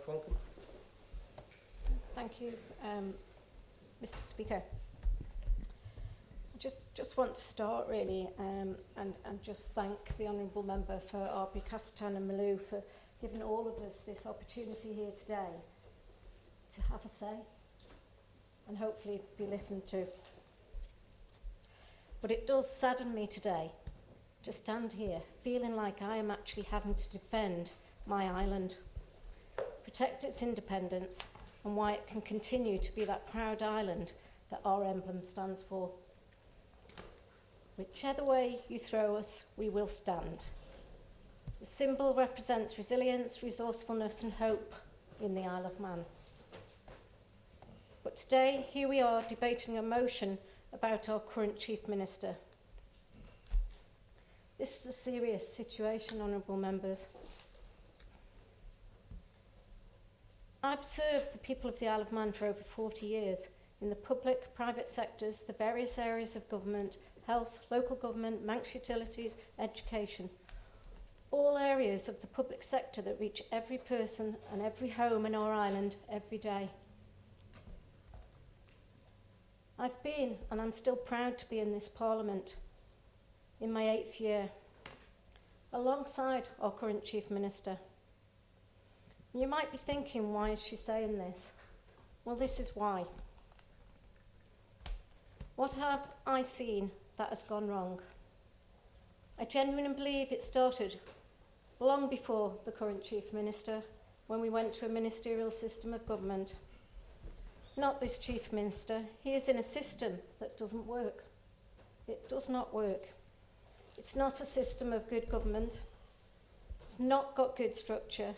Falcon. Thank you, Mr. Speaker. I just want to start really and just thank the Honourable Member for Arby Castan and Malou for giving all of us this opportunity here today to have a say and hopefully be listened to. But it does sadden me today to stand here feeling like I am actually having to defend my island, protect its independence and why it can continue to be that proud island that our emblem stands for. Whichever way you throw us, we will stand. The symbol represents resilience, resourcefulness and hope in the Isle of Man. But today, here we are debating a motion about our current Chief Minister. This is a serious situation, Honourable Members. I've served the people of the Isle of Man for over 40 years in the public, private sectors, the various areas of government, health, local government, Manx utilities, education. All areas of the public sector that reach every person and every home in our island every day. I've been, and I'm still proud to be in this Parliament in my 8th year, alongside our current Chief Minister. You might be thinking, why is she saying this? Well, this is why. What have I seen that has gone wrong? I genuinely believe it started long before the current Chief Minister, when we went to a ministerial system of government. Not this Chief Minister. He is in a system that doesn't work. It does not work. It's not a system of good government. It's not got good structure.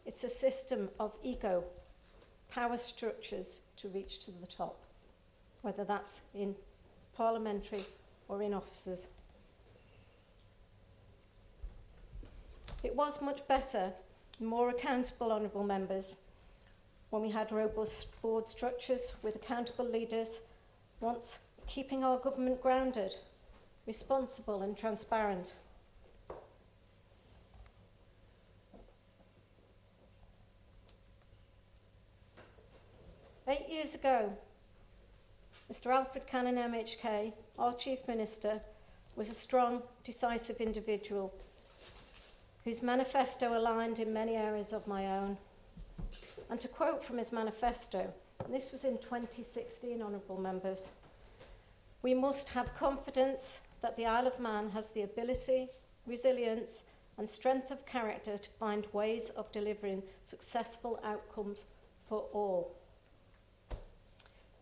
It's a system of ego, power structures to reach to the top, whether that's in parliamentary or in offices. It was much better, more accountable, Honourable Members, when we had robust board structures with accountable leaders, once keeping our government grounded, responsible and transparent. Eight years ago, Mr. Alfred Cannon MHK, our Chief Minister, was a strong, decisive individual whose manifesto aligned in many areas of my own. And to quote from his manifesto, and this was in 2016, Honourable Members, "We must have confidence that the Isle of Man has the ability, resilience and strength of character to find ways of delivering successful outcomes for all.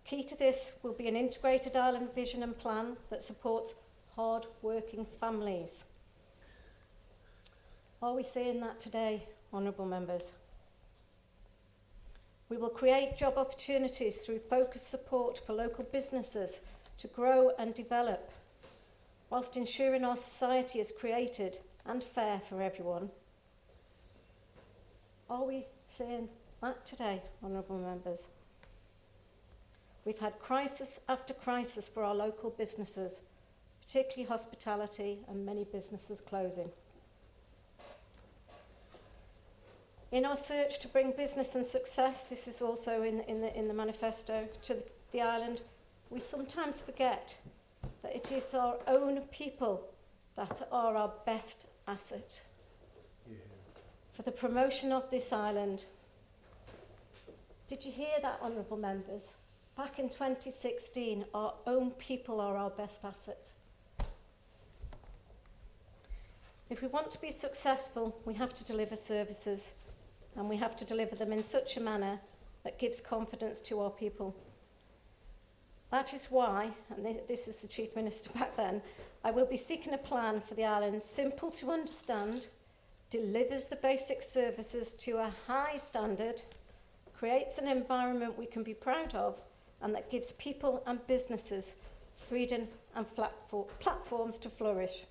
Key to this will be an integrated island vision and plan that supports hard-working families." Are we seeing that today, Honourable Members? We will create job opportunities through focused support for local businesses to grow and develop, whilst ensuring our society is created and fair for everyone. Are we seeing that today, Honourable Members? We've had crisis after crisis for our local businesses, particularly hospitality and many businesses closing. In our search to bring business and success, this is also in the manifesto, to the island, we sometimes forget that it is our own people that are our best asset. Yeah. For the promotion of this island. Did you hear that, Honourable Members? Back in 2016, our own people are our best asset. If we want to be successful, we have to deliver services, and we have to deliver them in such a manner that gives confidence to our people. That is why, and this is the Chief Minister back then, I will be seeking a plan for the island simple to understand, delivers the basic services to a high standard, creates an environment we can be proud of, and that gives people and businesses freedom and platforms to flourish.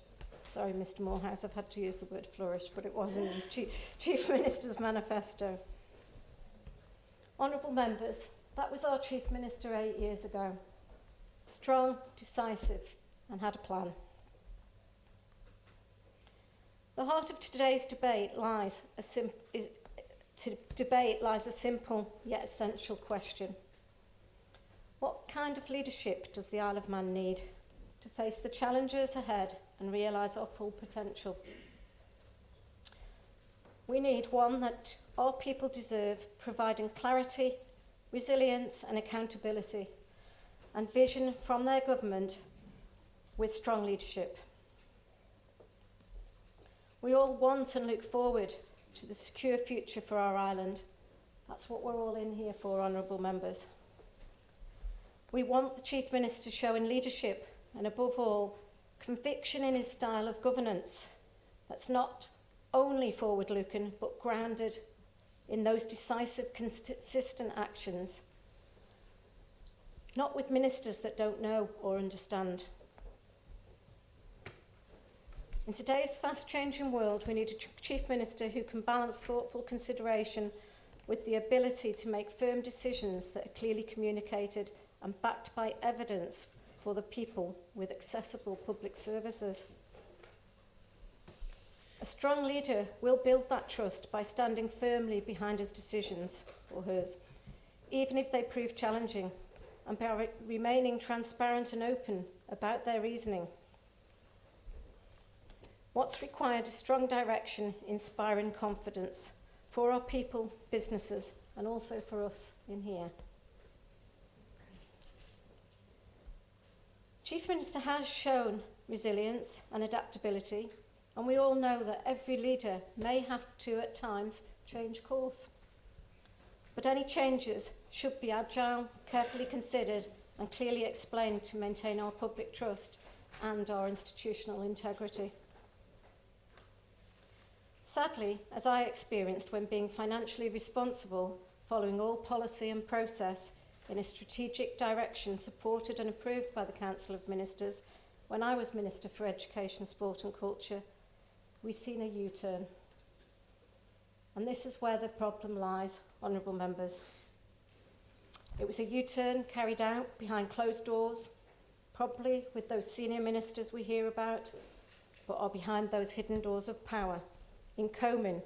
Sorry, Mr. Morehouse, I've had to use the word flourish, but it was in the Chief Minister's manifesto. Honourable Members, that was our Chief Minister 8 years ago. Strong, decisive, and had a plan. The heart of today's debate lies to debate lies a simple yet essential question. What kind of leadership does the Isle of Man need to face the challenges ahead and realise our full potential? We need one that our people deserve, providing clarity, resilience and accountability, and vision from their government with strong leadership. We all want and look forward to the secure future for our island. That's what we're all in here for, honourable members. We want the Chief Minister showing leadership and, above all, conviction in his style of governance that's not only forward-looking but grounded in those decisive, consistent actions, not with ministers that don't know or understand. In today's fast-changing world, we need a Chief Minister who can balance thoughtful consideration with the ability to make firm decisions that are clearly communicated and backed by evidence for the people with accessible public services. A strong leader will build that trust by standing firmly behind his decisions, or hers, even if they prove challenging, and by remaining transparent and open about their reasoning. What's required is strong direction, inspiring confidence for our people, businesses, and also for us in here. Chief Minister has shown resilience and adaptability, and we all know that every leader may have to, at times, change course. But any changes should be agile, carefully considered, and clearly explained to maintain our public trust and our institutional integrity. Sadly, as I experienced when being financially responsible, following all policy and process in a strategic direction supported and approved by the Council of Ministers, when I was Minister for Education, Sport and Culture, we've seen a U-turn. And this is where the problem lies, honourable members. It was a U-turn carried out behind closed doors, probably with those senior ministers we hear about, but are behind those hidden doors of power. In Comyn,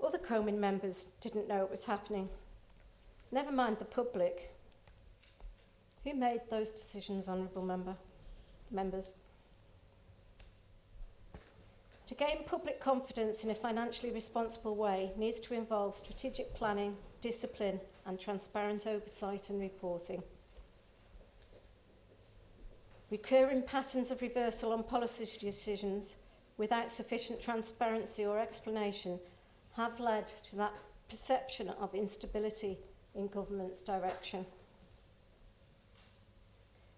other Comyn members didn't know it was happening. Never mind the public. Who made those decisions, honourable members? To gain public confidence in a financially responsible way needs to involve strategic planning, discipline, and transparent oversight and reporting. Recurring patterns of reversal on policy decisions without sufficient transparency or explanation have led to that perception of instability in government's direction.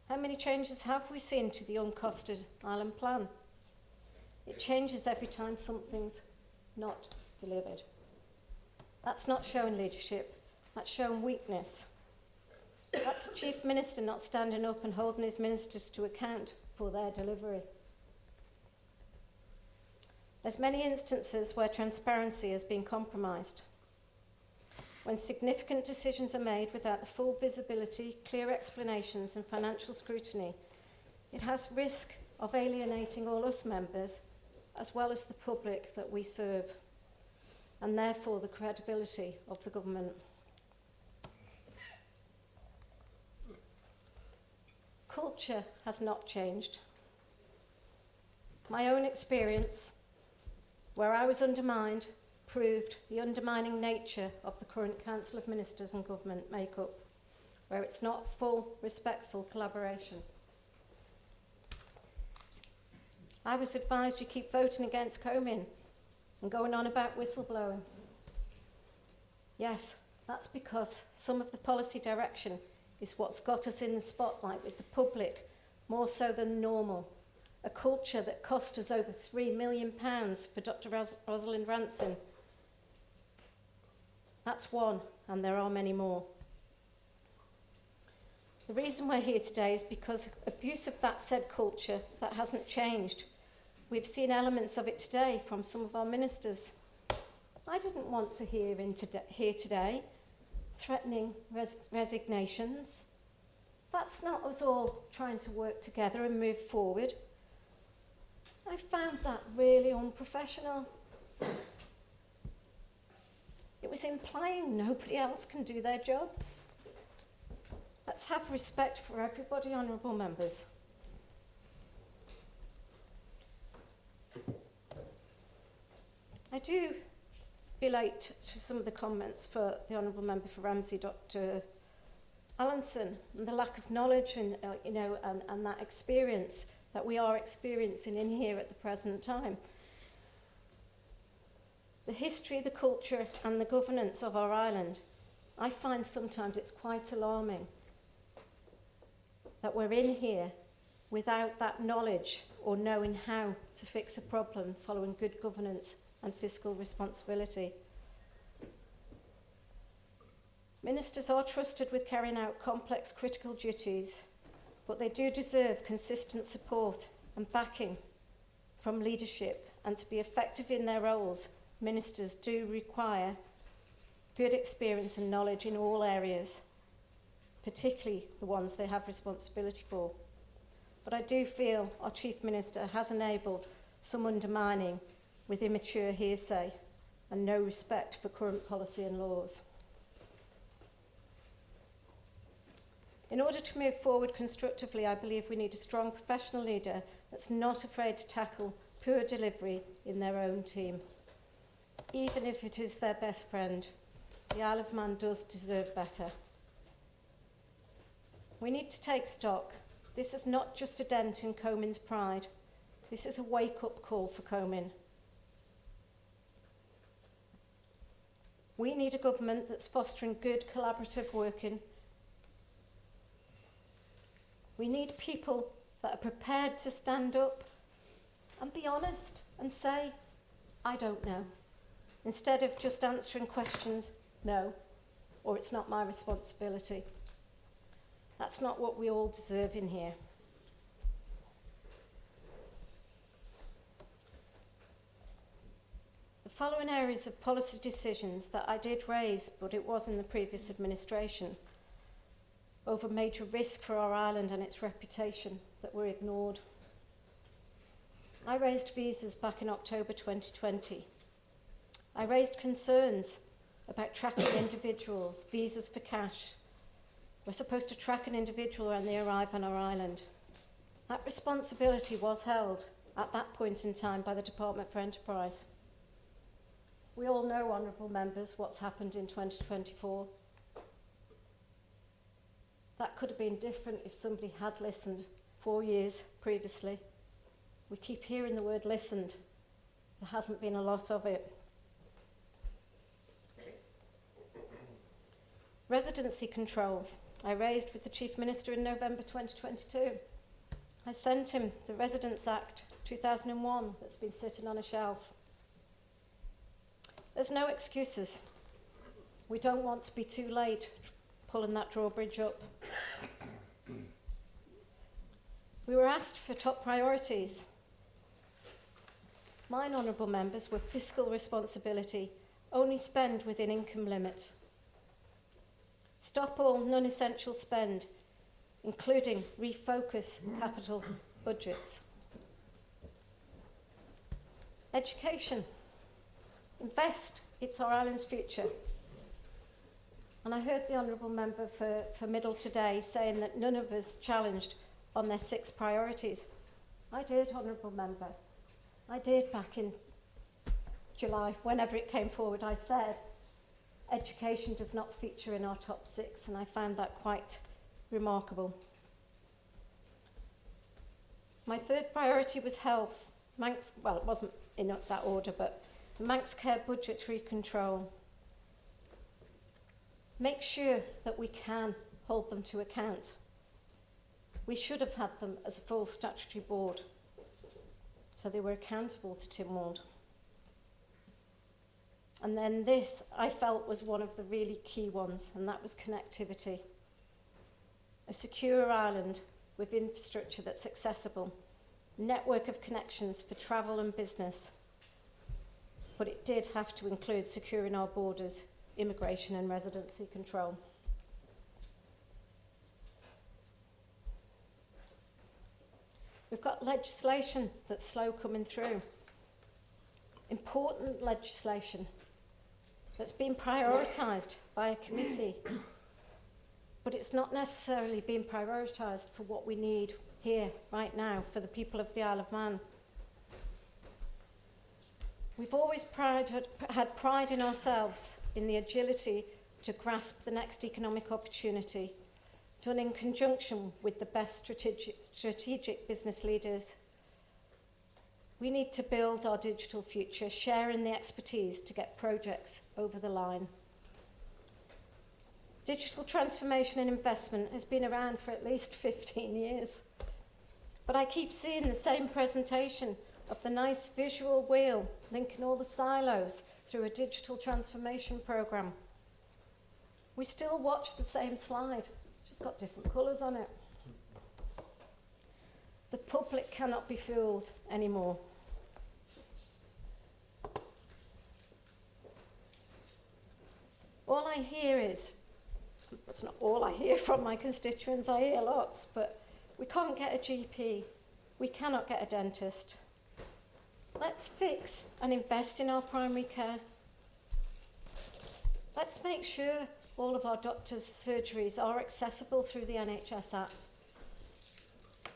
How many changes have we seen to the uncosted island plan? It changes every time something's not delivered. That's not showing leadership, that's showing weakness. That's the Chief Minister not standing up and holding his ministers to account for their delivery. There's many instances where transparency has been compromised. When significant decisions are made without the full visibility, clear explanations and financial scrutiny, it has risk of alienating all us members as well as the public that we serve, and therefore the credibility of the government. Culture has not changed. My own experience, where I was undermined, proved the undermining nature of the current Council of Ministers and government makeup, where it's not full, respectful collaboration. I was advised you keep voting against Comyn and going on about whistleblowing. Yes, that's because some of the policy direction is what's got us in the spotlight with the public, more so than normal. A culture that cost us over £3 million for Dr. Rosalind Ranson. That's one, and there are many more. The reason we're here today is because abuse of that said culture, that hasn't changed. We've seen elements of it today from some of our ministers. I didn't want to hear today threatening resignations. That's not us all trying to work together and move forward. I found that really unprofessional. was implying nobody else can do their jobs. Let's have respect for everybody, honourable members. I do relate to some of the comments for the Honourable Member for Ramsey, Dr. Allinson, and the lack of knowledge and that experience that we are experiencing in here at the present time. The history, the culture and the governance of our island, I find sometimes it's quite alarming that we're in here without that knowledge or knowing how to fix a problem following good governance and fiscal responsibility. Ministers are trusted with carrying out complex critical duties, but they do deserve consistent support and backing from leadership, and to be effective in their roles, ministers do require good experience and knowledge in all areas, particularly the ones they have responsibility for. But I do feel our Chief Minister has enabled some undermining with immature hearsay and no respect for current policy and laws. In order to move forward constructively, I believe we need a strong professional leader that's not afraid to tackle poor delivery in their own team. Even if it is their best friend, the Isle of Man does deserve better. We need to take stock. This is not just a dent in Comyn's pride. This is a wake-up call for Comyn. We need a government that's fostering good collaborative working. We need people that are prepared to stand up and be honest and say, I don't know, instead of just answering questions, no, or it's not my responsibility. That's not what we all deserve in here. The following areas of policy decisions that I did raise, but it was in the previous administration, over major risk for our island and its reputation that were ignored. I raised visas back in October 2020. I raised concerns about tracking individuals, visas for cash. We're supposed to track an individual when they arrive on our island. That responsibility was held at that point in time by the Department for Enterprise. We all know, honourable members, what's happened in 2024. That could have been different if somebody had listened 4 years previously. We keep hearing the word listened. There hasn't been a lot of it. Residency controls. I raised with the Chief Minister in November 2022. I sent him the Residence Act 2001 that's been sitting on a shelf. There's no excuses. We don't want to be too late pulling that drawbridge up. We were asked for top priorities. Mine, honourable members, were fiscal responsibility, only spend within income limit. Stop all non-essential spend, including refocus capital budgets. Education. Invest, it's our island's future. And I heard the Honourable Member for Middle today saying that none of us challenged on their 6 priorities. I did, Honourable Member. I did back in July, whenever it came forward. I said education does not feature in our top 6, and I found that quite remarkable. My 3rd priority was health. Manx, well, it wasn't in that order, but the Manx Care budgetary control. Make sure that we can hold them to account. We should have had them as a full statutory board, so they were accountable to Tynwald. And then this, I felt, was one of the really key ones, and that was connectivity. A secure island with infrastructure that's accessible, network of connections for travel and business. But it did have to include securing our borders, immigration and residency control. We've got legislation that's slow coming through. Important legislation. that's been prioritised by a committee, but it's not necessarily being prioritised for what we need here, right now, for the people of the Isle of Man. We've always had pride in ourselves in the agility to grasp the next economic opportunity, done in conjunction with the best strategic business leaders. We need to build our digital future, sharing the expertise to get projects over the line. Digital transformation and investment has been around for at least 15 years. But I keep seeing the same presentation of the nice visual wheel linking all the silos through a digital transformation programme. We still watch the same slide, just got different colours on it. The public cannot be fooled anymore. All I hear is, it's not all I hear from my constituents, I hear lots, but we can't get a GP, we cannot get a dentist. Let's fix and invest in our primary care. Let's make sure all of our doctors' surgeries are accessible through the NHS app.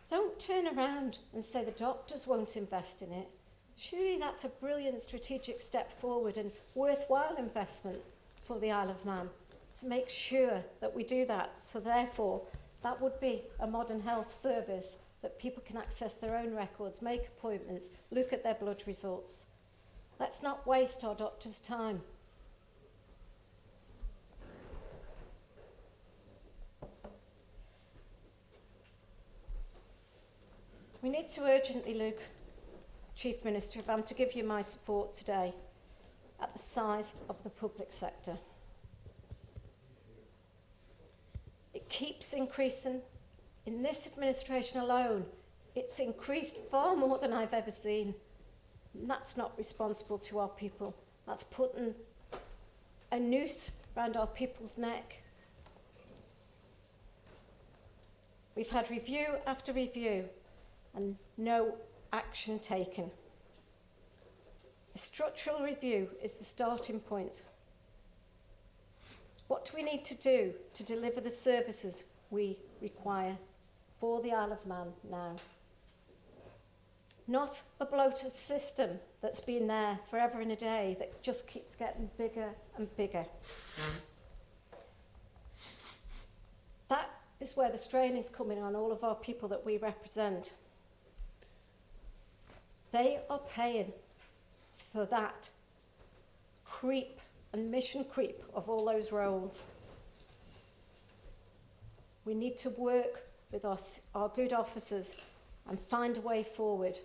Don't turn around and say the doctors won't invest in it. Surely that's a brilliant strategic step forward and worthwhile investment for the Isle of Man to make sure that we do that. So therefore, that would be a modern health service that people can access their own records, make appointments, look at their blood results. Let's not waste our doctors' time. We need to urgently look, Chief Minister, if I'm to give you my support today, at the size of the public sector. It keeps increasing. In this administration alone, it's increased far more than I've ever seen. And that's not responsible to our people. That's putting a noose around our people's neck. We've had review after review and no action taken. A structural review is the starting point. What do we need to do to deliver the services we require for the Isle of Man now? Not a bloated system that's been there forever and a day that just keeps getting bigger and bigger. That is where the strain is coming on all of our people that we represent. They are paying for that creep and mission creep of all those roles. We need to work with our good officers and find a way forward.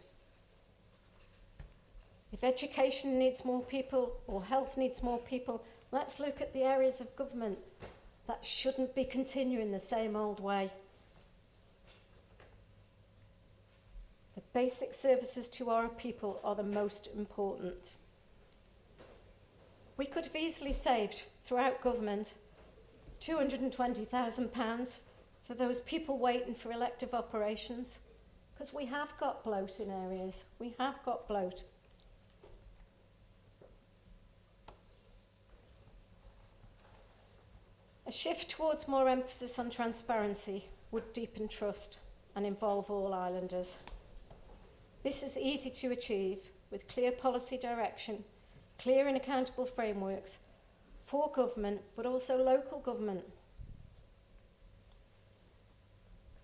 If education needs more people or health needs more people, let's look at the areas of government that shouldn't be continuing the same old way. The basic services to our people are the most important. We could have easily saved, throughout government, £220,000 for those people waiting for elective operations, because we have got bloat in areas. We have got bloat. A shift towards more emphasis on transparency would deepen trust and involve all islanders. This is easy to achieve with clear policy direction, clear and accountable frameworks for government, but also local government.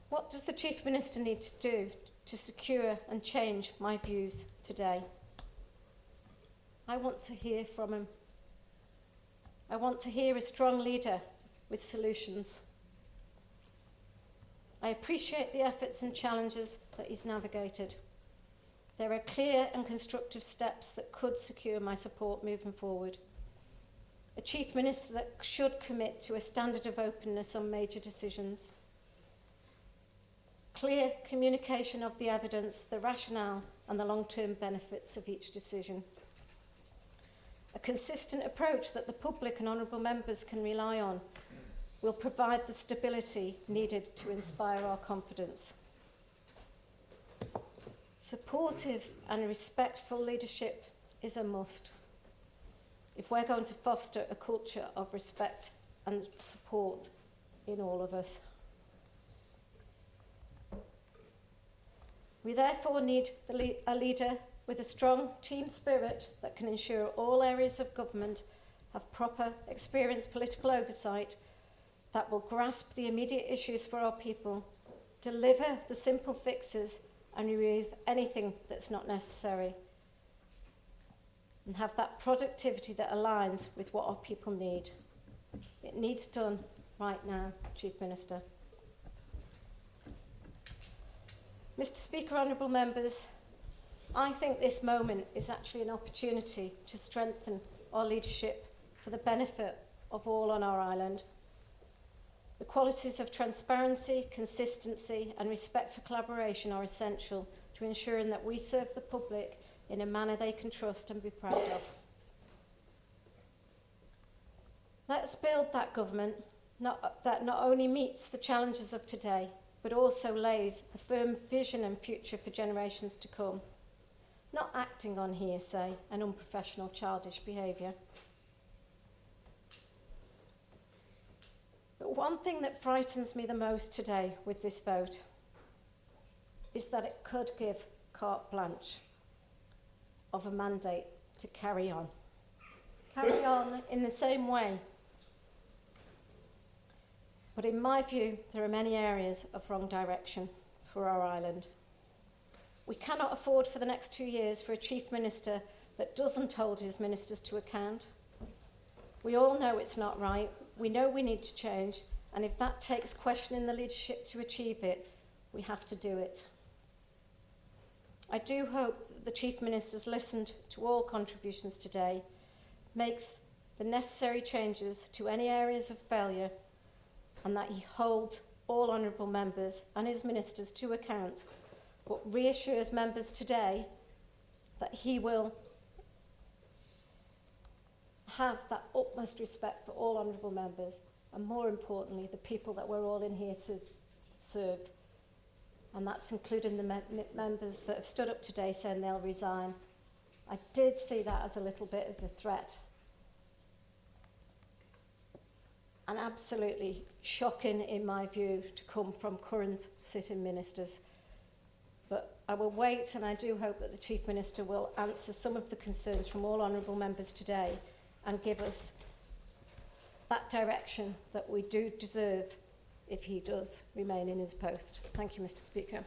What does the Chief Minister need to do to secure and change my views today? I want to hear from him. I want to hear a strong leader with solutions. I appreciate the efforts and challenges that he's navigated. There are clear and constructive steps that could secure my support moving forward. A Chief Minister that should commit to a standard of openness on major decisions. Clear communication of the evidence, the rationale and the long-term benefits of each decision. A consistent approach that the public and honourable members can rely on will provide the stability needed to inspire our confidence. Supportive and respectful leadership is a must. if we're going to foster a culture of respect and support in all of us. We therefore need a leader with a strong team spirit that can ensure all areas of government have proper, experienced political oversight, that will grasp the immediate issues for our people, deliver the simple fixes and remove anything that's not necessary, and have that productivity that aligns with what our people need. It needs done right now, Chief Minister. Mr. Speaker, honourable members, I think this moment is actually an opportunity to strengthen our leadership for the benefit of all on our island. The qualities of transparency, consistency and respect for collaboration are essential to ensuring that we serve the public in a manner they can trust and be proud of. Let's build that government that not only meets the challenges of today, but also lays a firm vision and future for generations to come, not acting on hearsay and unprofessional childish behaviour. But one thing that frightens me the most today with this vote is that it could give carte blanche of a mandate to carry on. Carry on in the same way. But in my view, there are many areas of wrong direction for our island. We cannot afford for the next 2 years for a Chief Minister that doesn't hold his ministers to account. We all know it's not right. We know we need to change. And if that takes questioning the leadership to achieve it, we have to do it. I do hope that the Chief Minister's listened to all contributions today, makes the necessary changes to any areas of failure, and that he holds all honourable members and his ministers to account, but reassures members today that he will have that utmost respect for all honourable members, and more importantly, the people that we're all in here to serve. And that's including the members that have stood up today saying they'll resign. I did see that as a little bit of a threat. And absolutely shocking, in my view, to come from current sitting ministers. But I will wait, and I do hope that the Chief Minister will answer some of the concerns from all honourable members today and give us that direction that we do deserve if he does remain in his post. Thank you, Mr. Speaker.